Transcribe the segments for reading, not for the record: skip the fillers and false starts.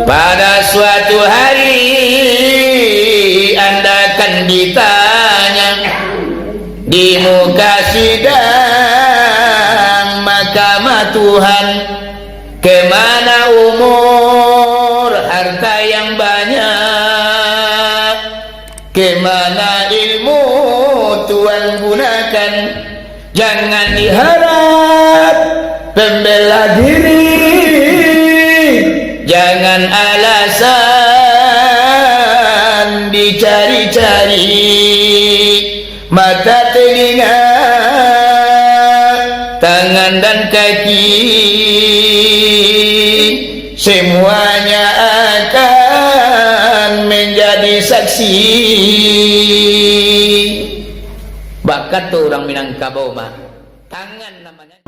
Pada suatu hari Anda akan ditanya di muka sidang mahkamah Tuhan, kemana umur harta yang banyak, kemana ilmu Tuhan gunakan. Jangan diharap pembela diri, jangan alasan dicari-cari. Mata, telinga, tangan dan kaki, semuanya akan menjadi saksi. Bakat tuh orang Minangkabau mah, tangan namanya.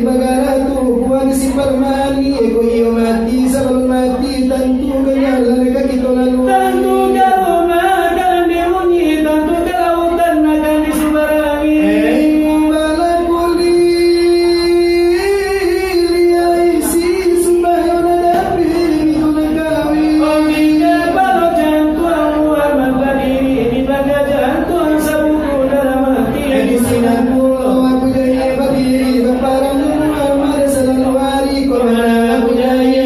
bagara tu buang si permani ego iyo mati sebelum mati tentu kenyalan kaki tolalu Tentu kalau makan dimunyi, tentu kalau hutan akan disubarangi. bala puli liai si sembahyang dapi mituna kawi Omika balo jantuan muhammad berdiri di baga jantuan sabuku dalam hati di sinan pulau aku jaya berdiri berparang Muhammad selalu hari korban aku jaya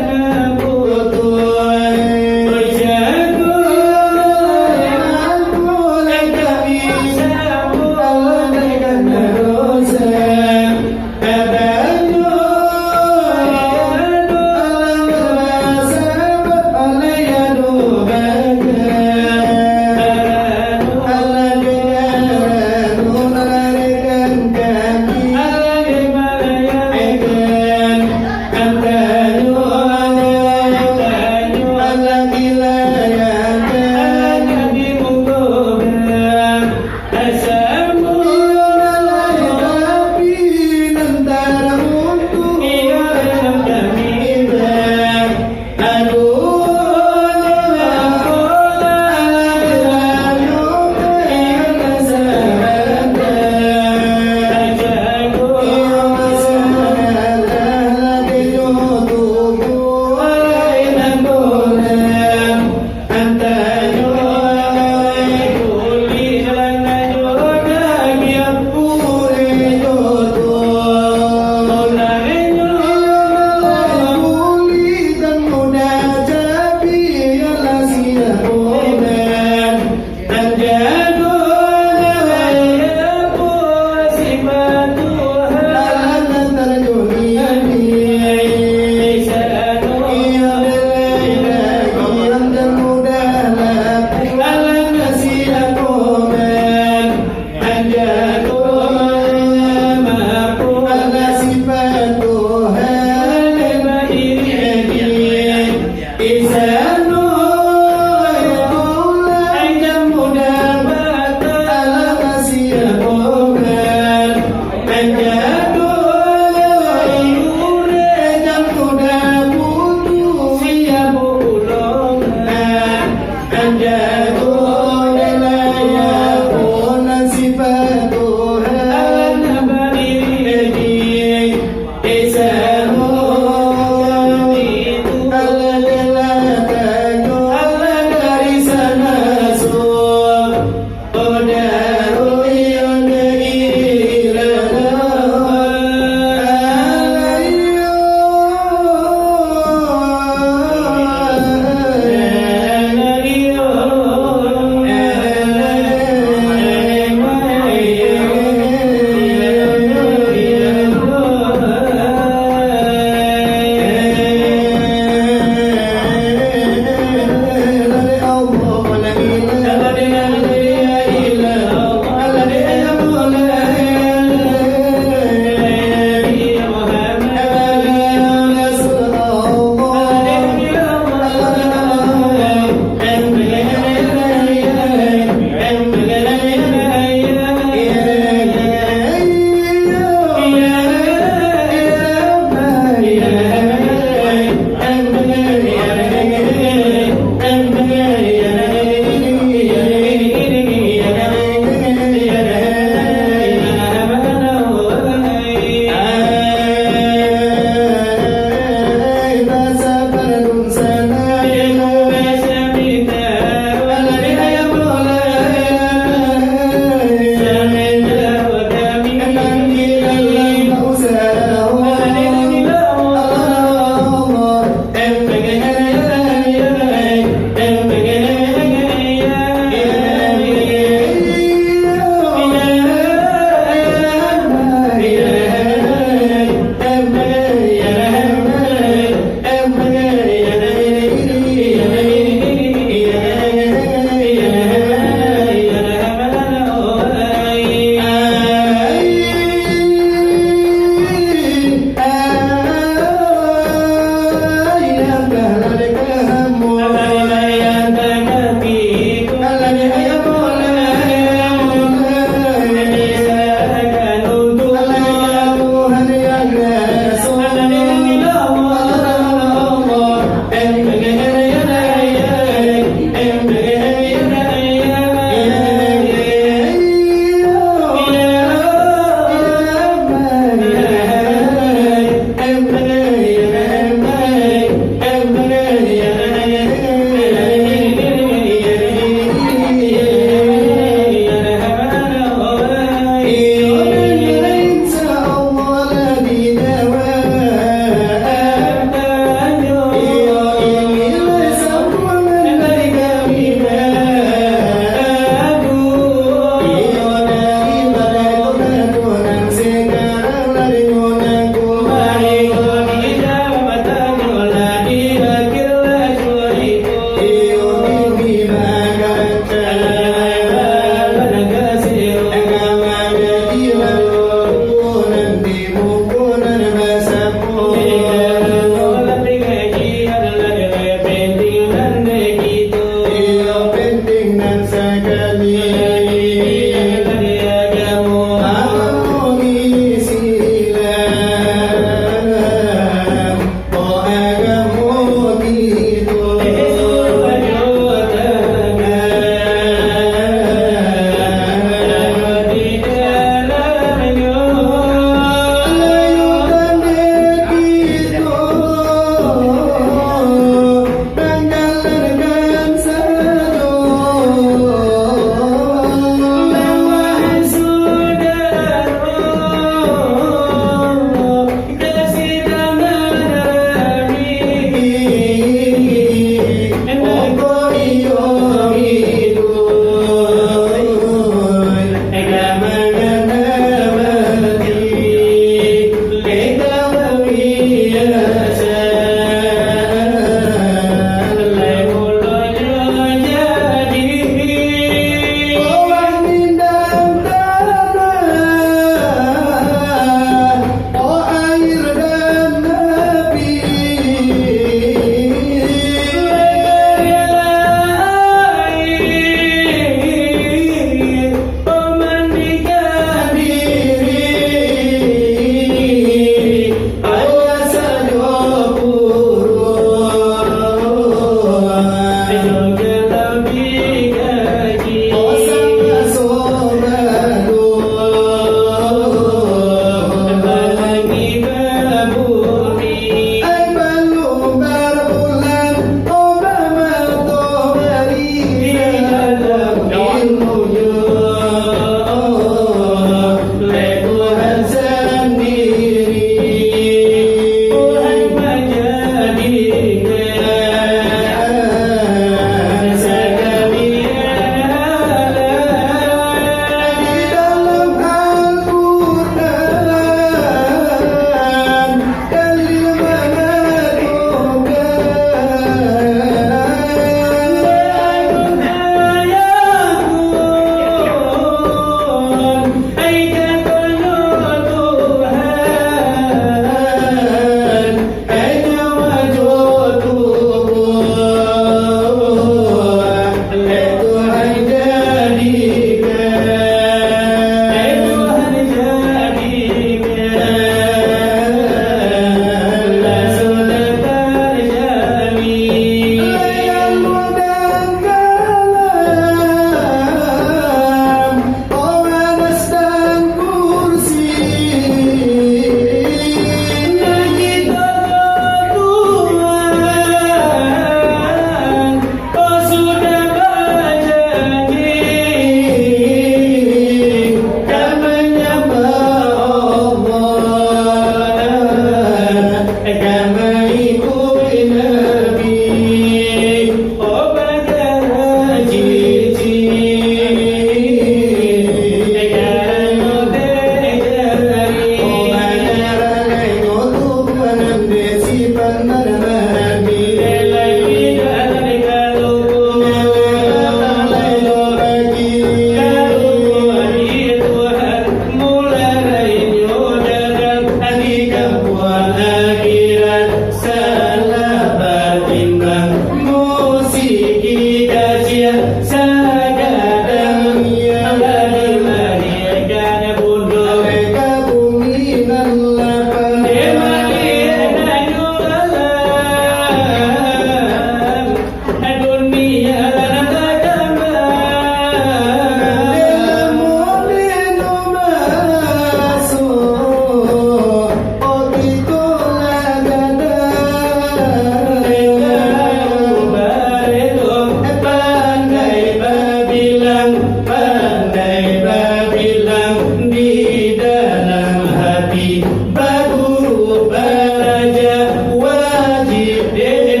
Nabi berguru belajar wajib diri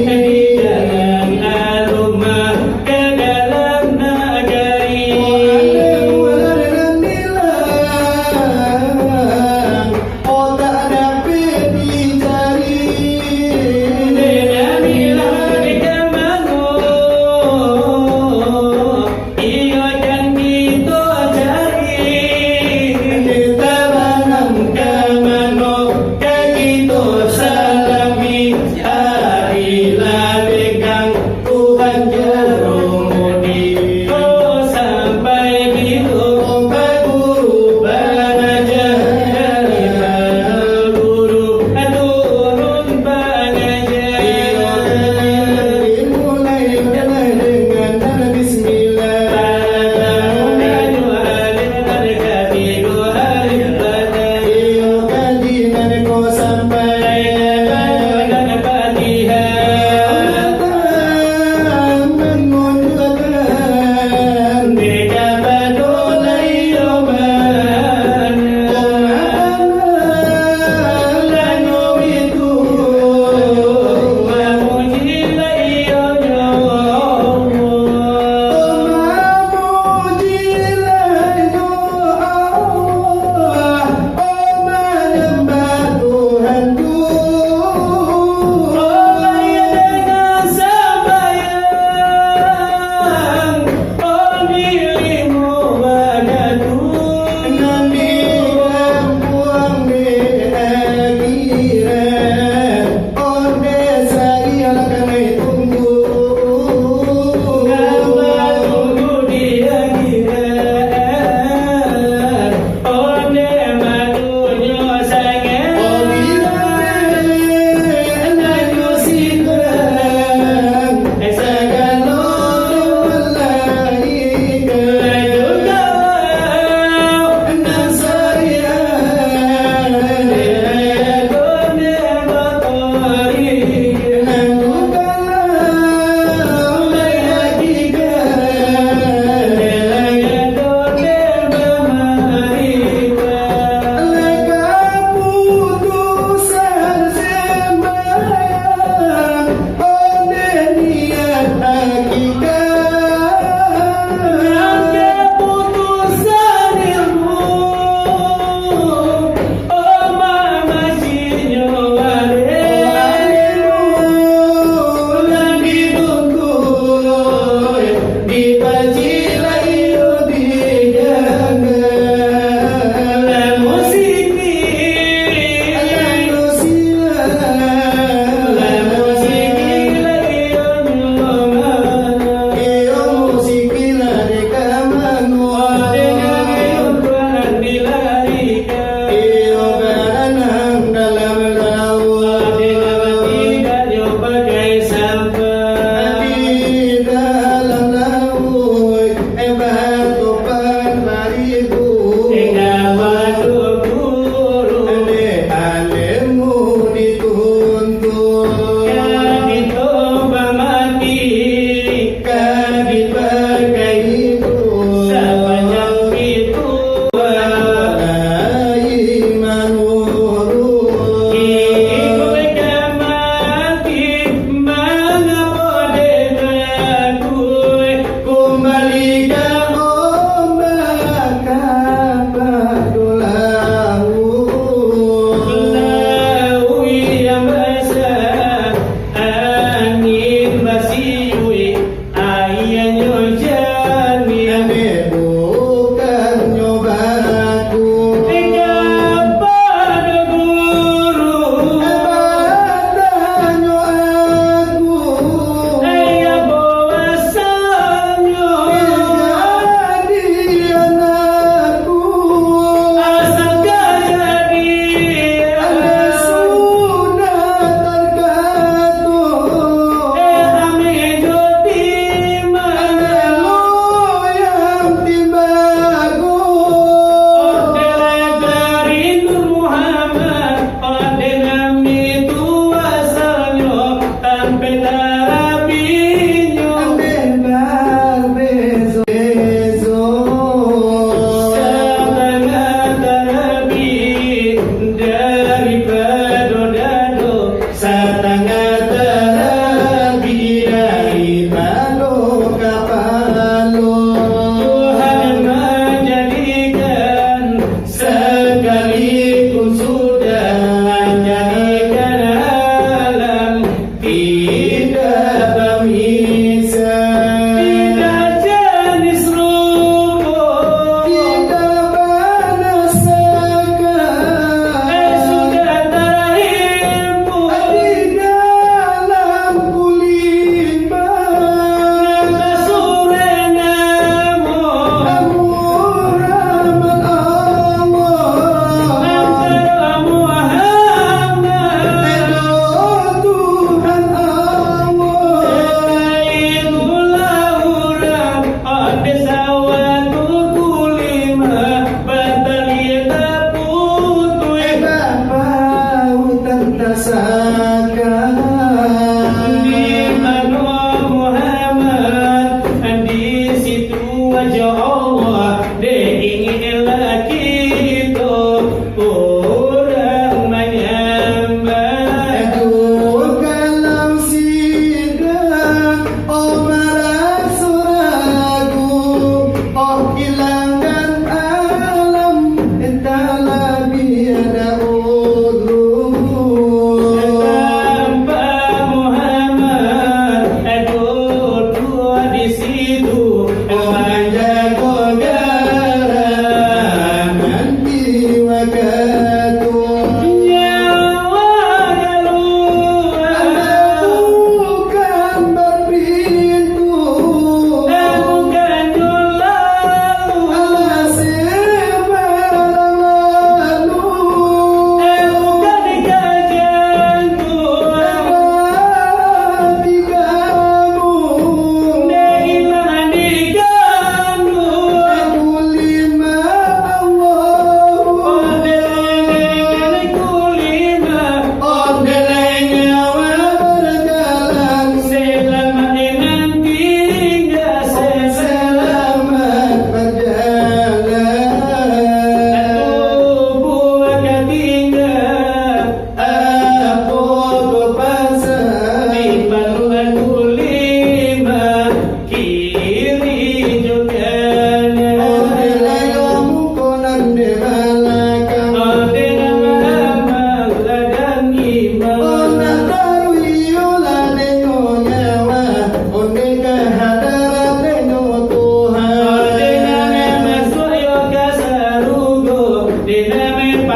di jalan alumah ke dalam negeri. Otak dapat dicari. Kita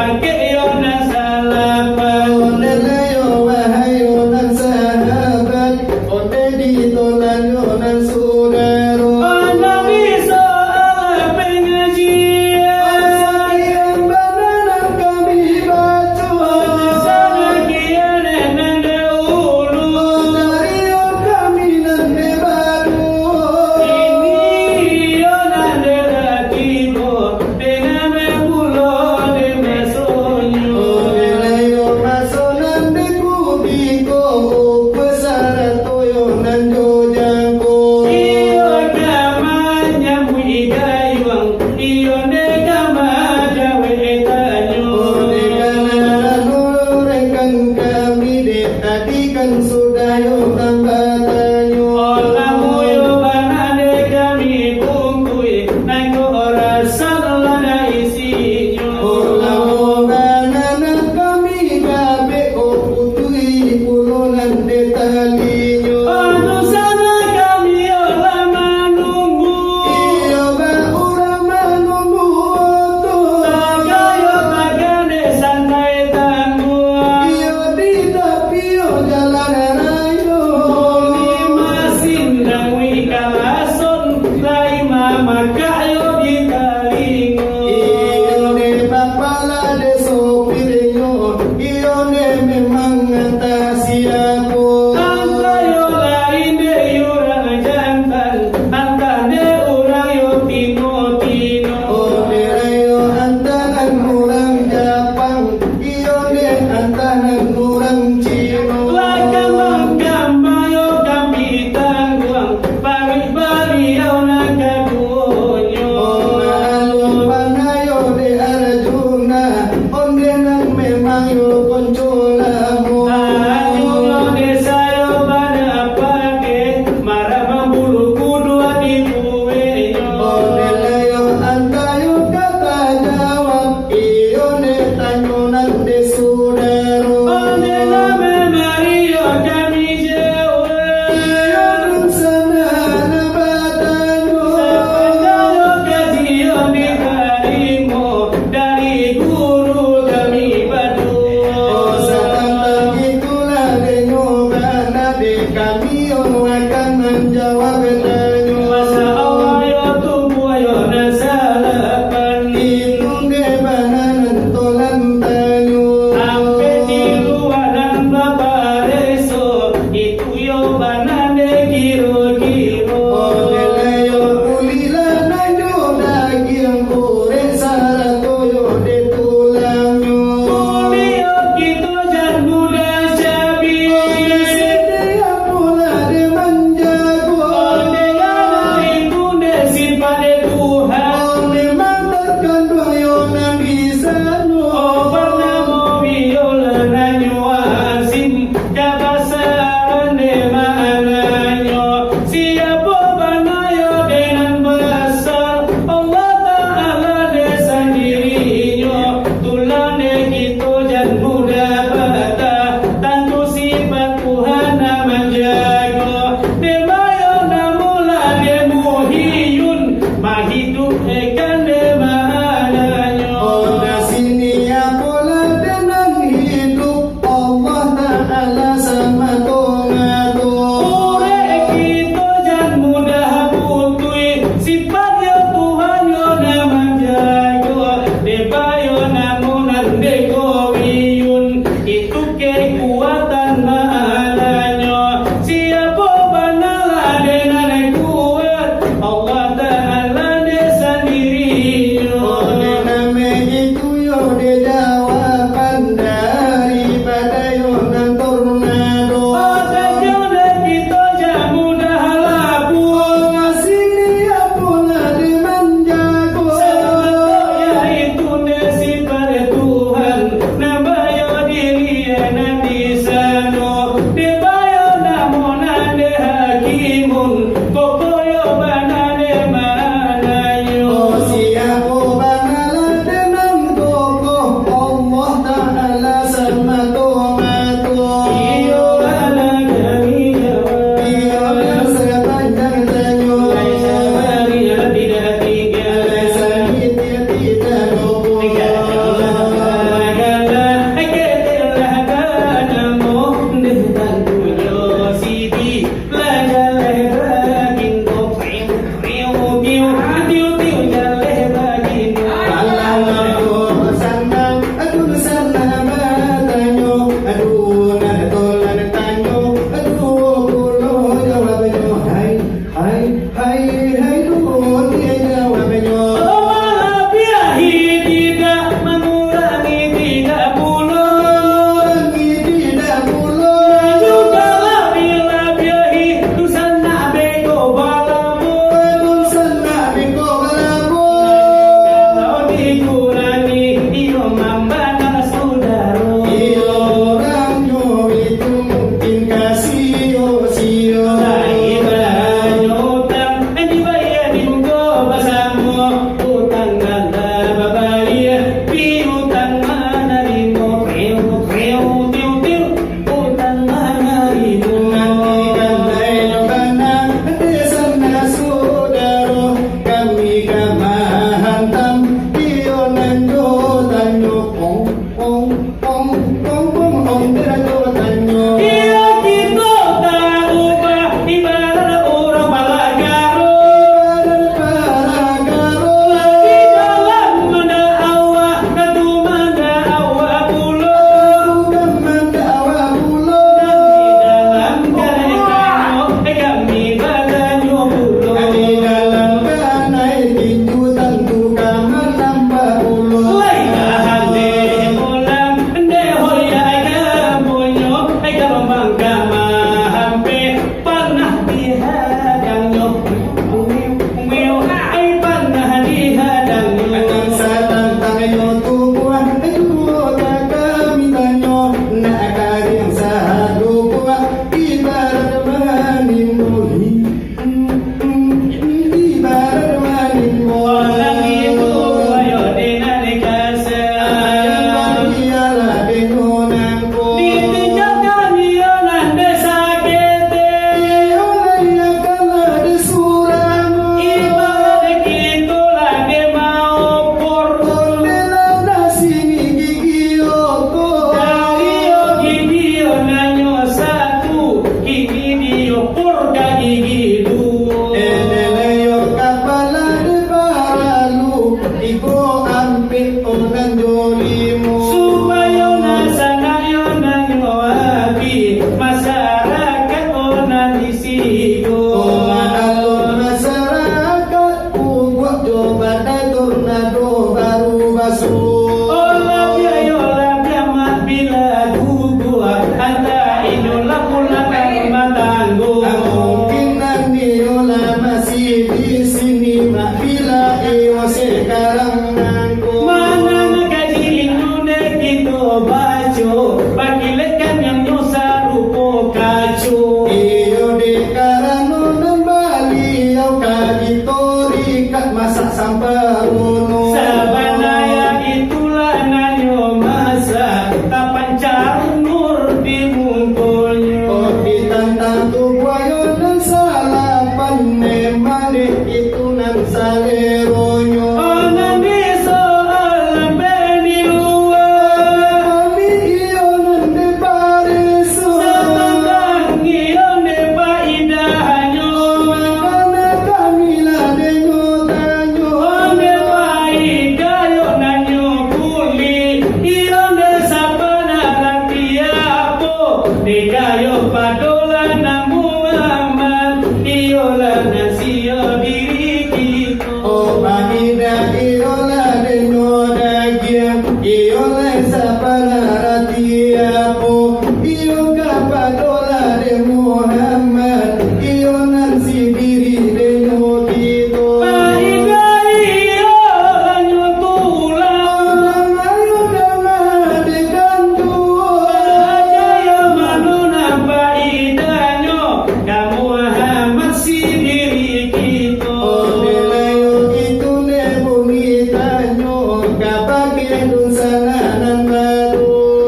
bangkit yo na salaman. Onelayo wahayo nan sahabat, onde ditolan yo nan saudara. Nabi soal pengajian, Sayang bananan kami baca. sana kian nan dahulu. Dari yo kami nan baru. Ini yo nan dekatiku, dengan membulo de mesonyo. Onelayo masonan de kubiko, pesara toyo nan jojangko. Iyo kama nyamu igayuang, iyo ne kama jawe etanyo. Rekan kami dekatikan sudayo tambatanyo. Olamu yo banane kami bungkui, nangko ora salana isinyo. Olamu bananan kami kabe o putui pulunan detalinyo. Anu sana kami olah menunggu, Iyo ba urama numuoto. tagayo tagane santai tangguh. Iyo di tapio jalan rayo. Masin nang wikalason, lai mama kayo di talingo. Iyo ne bapala de sopirnyo. Iyo ne memang ngantasi ako. Angkayo lain de yurang jantan, angkane urang yo tino-tino. Onerayo antanan murang Japang, iyo ne antanan murang Cino. Lakang-lakang yo kami tangguang, bari-bari yo nagkadunyo. Onalong panayo de Arjuna, onde nang memang yo koncola mo. Ajulo desa yo bana pake, marabang bulu kudu di buwenyo. Onelayo antayo kata jawab, iyo ne tanyonan de sudaro. Onde name Mario kami jewe. Iyo dun sana nabatanyo. Sepanjang kajian diterima dari guru kami berdua. Satang itulah denyobana de kami akan menjawab tanya. Masa Allah yo tunggu yo nasalapan. Hitung de bananan tolan tanyo. Ampe di luaran bapak reso, itu yo banane kiro-kiro. Onelayo ulila nanyo dagiang kore saratoyo de tulangyo. Kulio gitu jan muda cabi. Sedia pula de manjago. Onde gana itu desi pada Tuhan. Onde mantarkan doyo nang bisano. Oh bernamo biola nanyo asim, kabasaran de mananyo. Siapa banayo dengan besar, Allah Ta'ala de sendirinya. Tulang de gitu jan muda bata, tentu sifat Tuhan menjaga. De mayo namula de muhiyun, mahidup ekan de mananyo. Onda sini ya pula dengan hidup Allah Ta'ala sama tongato. Ure kita jan mudah putui, sifat ya Tuhan yo naman jago. Debayo namunan dekowiyun, itu kekuatan mahalanya. Siapa banala dengan kuat, Allah Ta'ala de sendirinya. Onde name itu yo de jawaban daripada yo nang tornado. Otaknya kita jan mudah labu. Onda sini ya pula de manjago. Sebetulnya itu sifat Tuhan, Iya kita tak ubah ibarat orang balagaro. Di dalam mana awak kadu mana awak pulo. Dan di dalam ganai kami badanyo pulo. Lai kahale ulang ende hoya ay kamonyo ay karambang kama hampe panah dihadangyo umiw ay panah dihadangyo walang itu ayo dinadikasa ditinjaukan iyonan desakete ibarat gitu lagi mau pur dari gigi nanyo satu gigi dio pur ka gigi dua supaya nasanayo nanyo abi masyarakat onan isigo olah biaya mak bila gugua anta inolah pulang matanggo mana gaji inune gitu bajo pakilekan yang nyosa rupo kacu sabanaya itulah nanyo masa kapan carunur di mungkulnya onan biso alam beni luar sabandang ione paidahanyo onde paidayo nanyo kuli ione sabana rantiapo dikayo padola na Muhammad iyola nasio diri kita Kapag yan dun sa nanang bato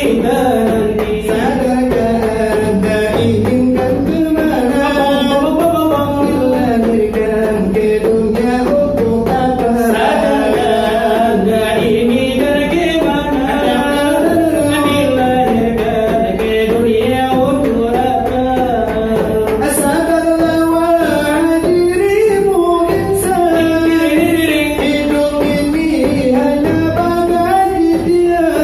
kita nanti. Sadarkan tak inginkan kemana, dilahirkan ke dunia untuk apa? Sadarkan tak inginkan kemana, dilahirkan ke dunia untuk apa? Sadarlah wahai dirimu insan, hidup ini hanya bagai titian.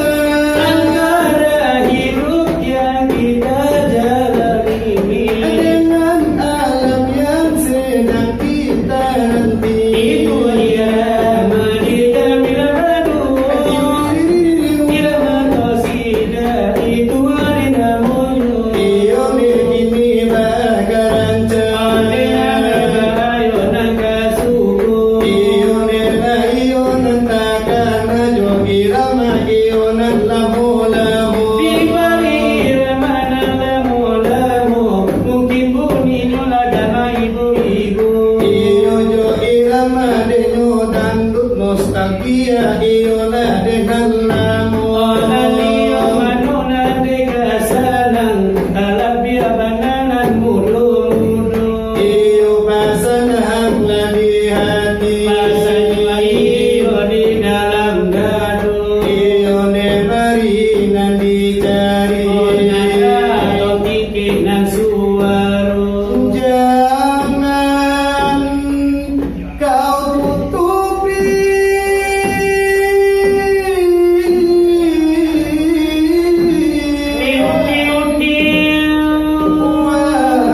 Antara hidup yang kita jalani ini, Dengan alam yang sedang kita nanti, itu dia manita miladu. Irama tosida itu hari namunyo. iyo ini bakaran Alena ayo nakasuko. iyo nantakana jogi rama iyo nanlamu-lamu. Di bari ramana lamu-lamu, mungkin bunyi nolagama ibu-ibu. Iyo jo irama denyo dandut nostalgia iyo na dengan lamu. Olaliyo manona dega salang, alabia bananan mudo-mudo. Iyo pasanang di hati, Masanya iyo di dalam dadu. iyo ne marinan dicari. Onara kikinan suwaru. Jangan kau tutupi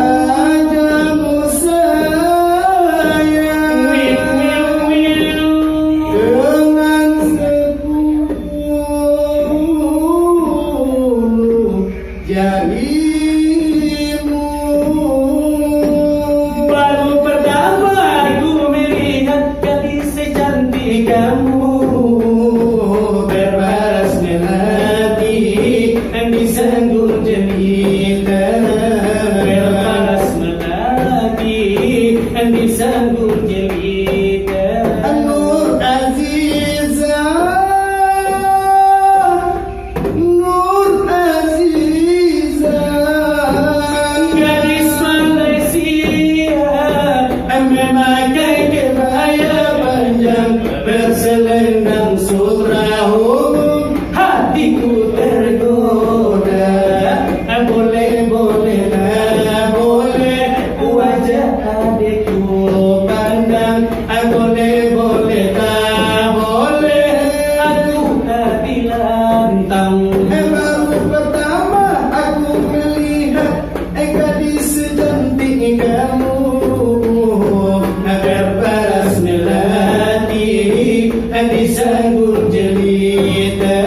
wajahmu sayang dengan sepuluh jarimu. Baru pertama aku melihat gadis secantik kamu, Berbaras melati di sanggur jelita. Berbalas melati di sanggur jelita. Nur Aziza, Nur Aziza, Gadis Malaysia memakai kebaya panjang berselendang surahu. Hatiku tergoda, boleh-boleh lah, boleh wajah adikku pandang. Boleh-boleh lah, boleh aku hati lantang. baru pertama aku melihat gadis secantik kamu. Berbalas melati di sanggur jelita.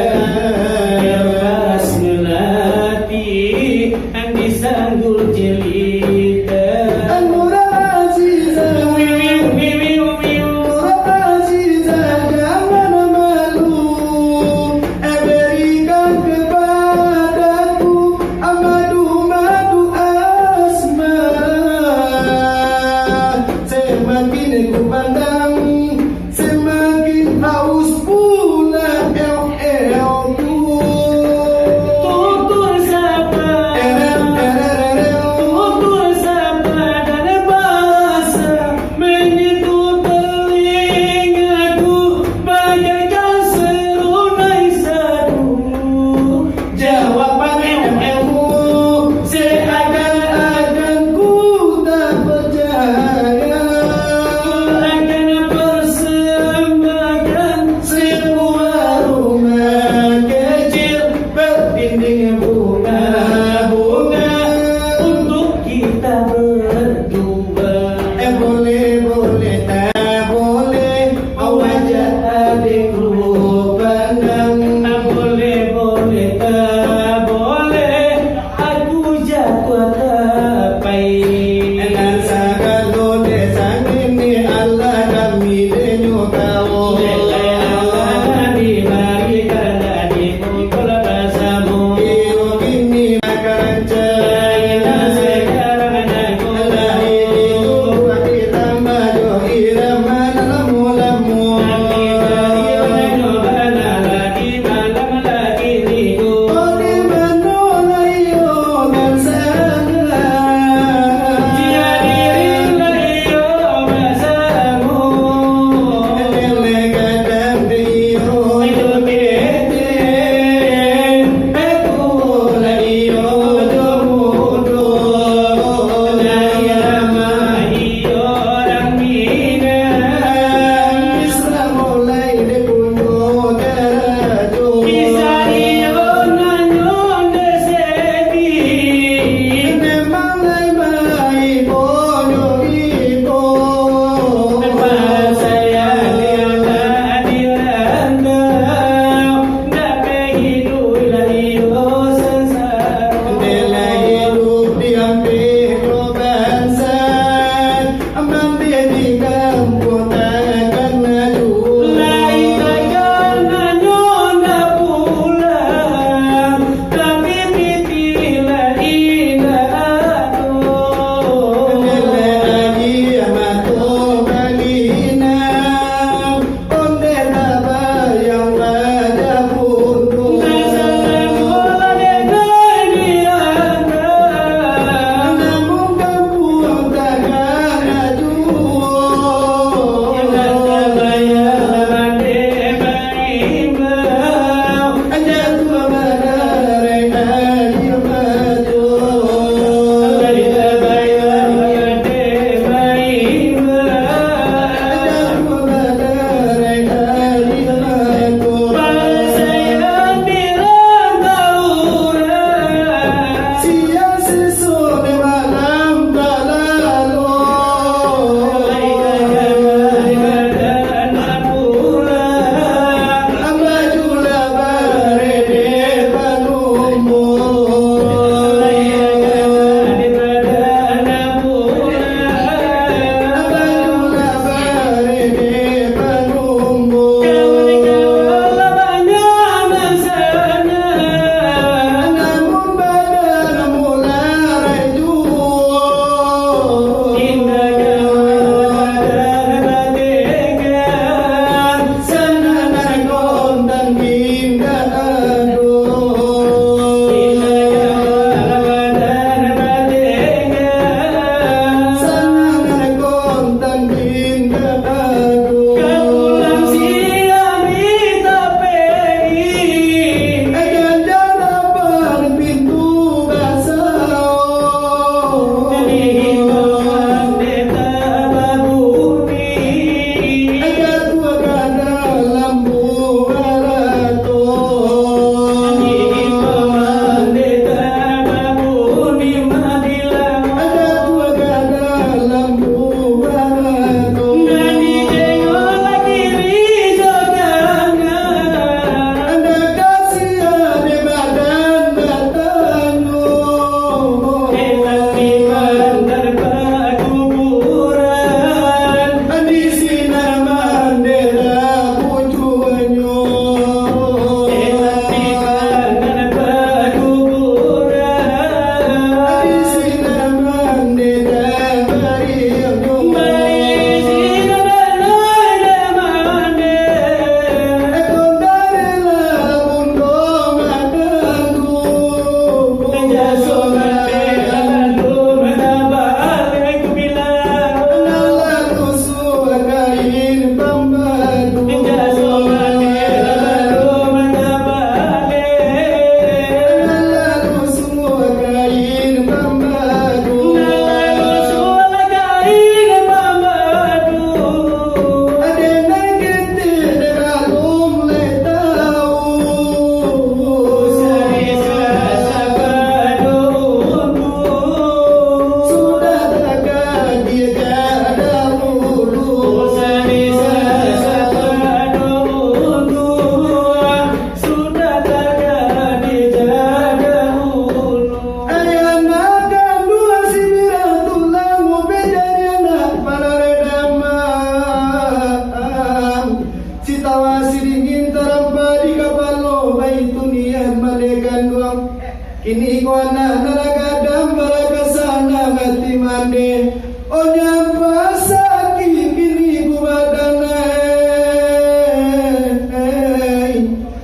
Kini ko anak nalagadam barakasana ngati mande. O nyapa sakit kini ku badanai.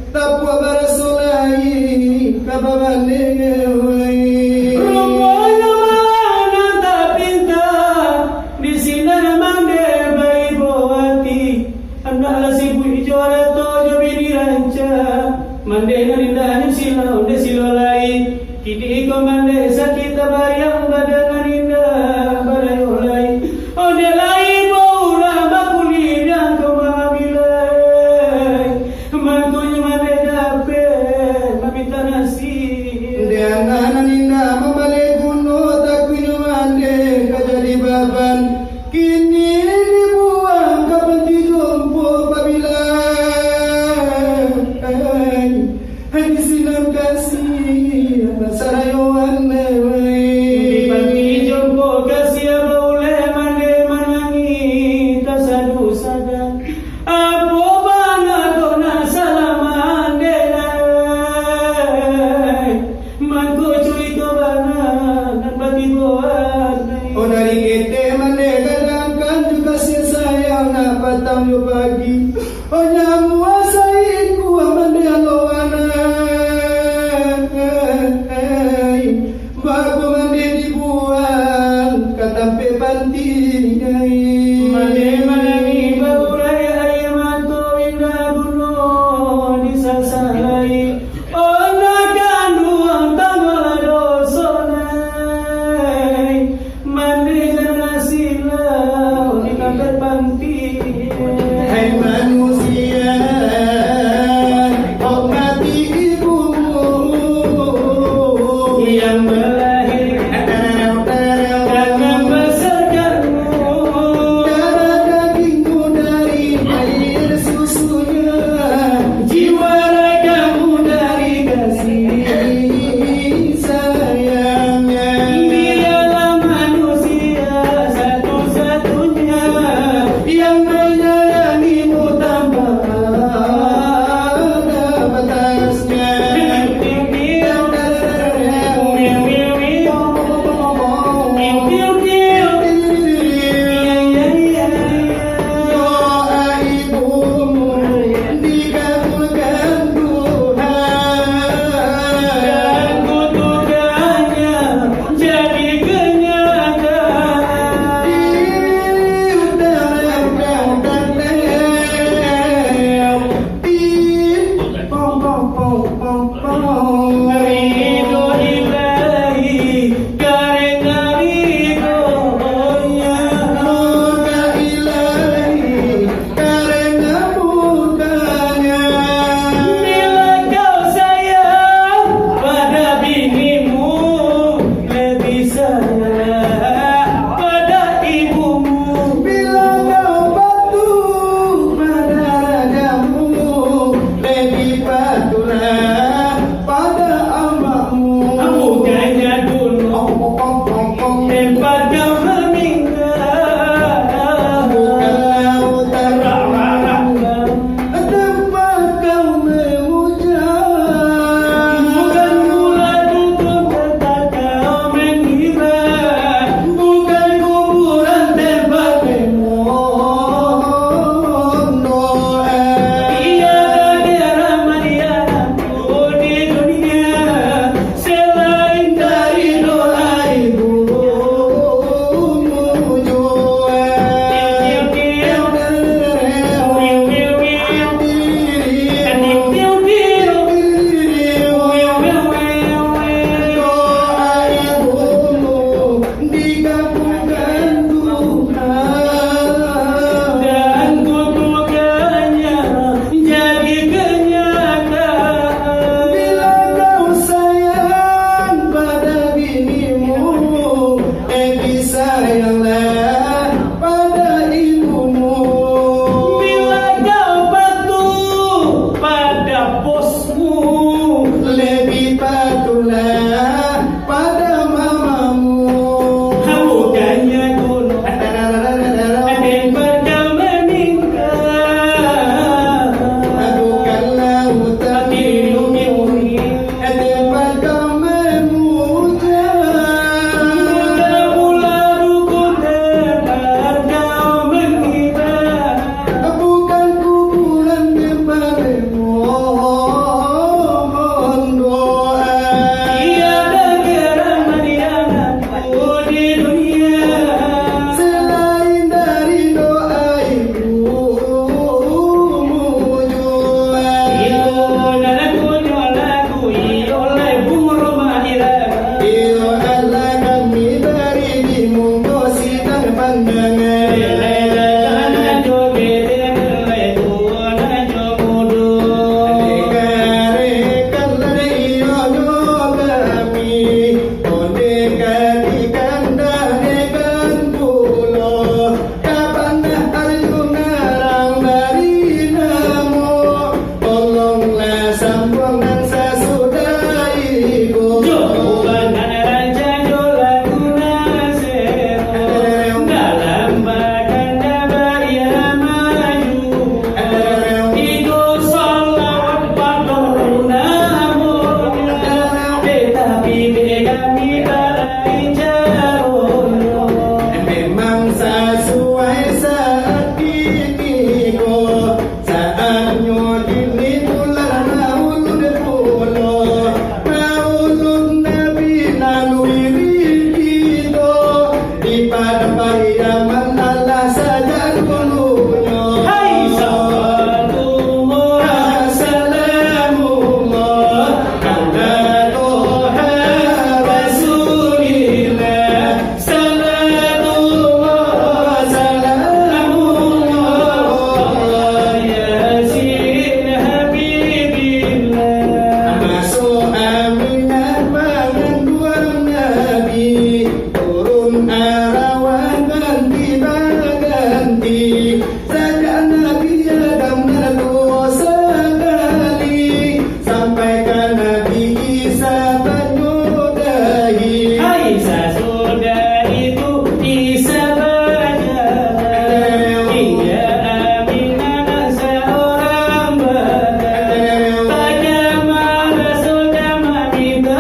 Tapwa barasolai kababane wai. Rumahnya mana tak pinta, di sini mande bayi bawati. Anak lah sibu hijau atau jobi diranca. Mande narinda sila onde silolai. Kini ko mande sakit bayang badan narinda barayolai. Onde lai bola bakuli yang ko mabilai. Mantunya mande dape mabita nasi. Diana ninda mabalik kuno takwino mande kajadi baban. Kini dibuang kapanti jompo pabila. Hai silam kasih sarayoan Di pagi jompo kasih boleh mande manangi tasadu sada. Apo bana dona salamande lai. Manko cuy ko bana dan bagi buat. O dari kete mande kadangkan juga sayang napatam yo pagi. O nyamu asai ku mande aloana. Bago mande dibuang katampe panti Mande manangi baurai ayam atau indah bunuh di sasalai. Ona kanduang tanggal dosonai. Mande jangan silau di kampet panti. Hai manusia hormati ibumu Yang melahirkan dan membesarkanmu. darah dagingmu dari air susunya, Jiwa ragamu dari kasih sayangnya. Dialah manusia satu-satunya Yang menyayangimu tanpa ada batasnya. Doa ibumu dikabulkan Tuhan. Kutukannya jadi kenyataan. Ridho ilahi karena ridhonya. Bila kau sayang pada binimu, lebih sayang pada ibumu. Pada Aminah pangan buang Nabi, turun arawan ganti-ganti. Sejak Nabi Adam lalu sekali, sampaikan Nabi Isa menyudahi. Aisyah sudah itu Isa berjalan. Hingga Aminah seorang berkata, bagaimana Rasul meminta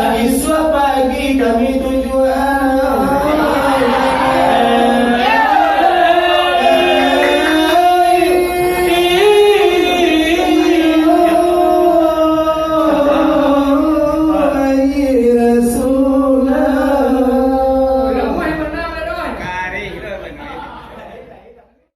Iswa pagi kami